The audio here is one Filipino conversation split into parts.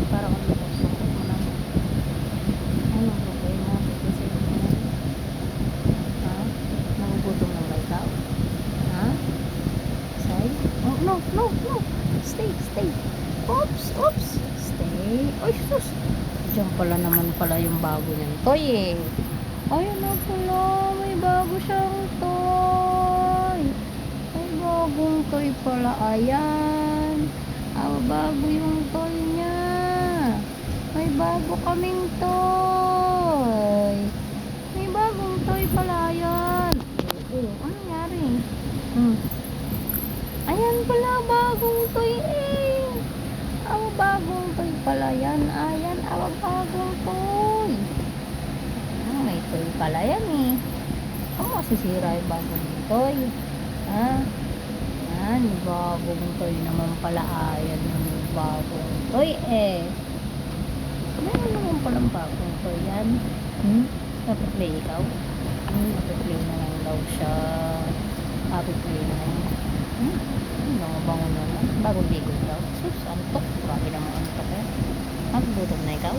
Para kang lungkot-lungkot mo naman. Ano problema? Kasi mo. Ha? Nagugutom lang ba ikaw? Ha? Say? Oh, no, no, no. Stay, stay. Oops, oops. Stay. Oy, sus. Diyan pala naman pala yung bago niyan. Toy eh. Ayun na pala. May bago siyang toy. May bagong toy pala. Ayan. Bago yung toy niya. May bago kaming toy. May bagong toy pala yan. Ano nangyari? Ayan pala, bagong toy eh. Bagong toy pala yan. Ayan, bagong toy. May toy pala yan eh. Masisira yung bagong toy. Ha? Yan, bagong toy naman pala. Ayan yung bagong toy eh. Meron naman palang bagong toy yan. Napaplay ikaw? Napaplay na lang daw siya. Napaplay na lang. Bango naman. Bagong ligo daw. Sus, antok. Grabe naman antok eh. Gutom na ikaw?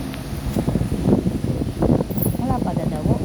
Wala pa dadawo.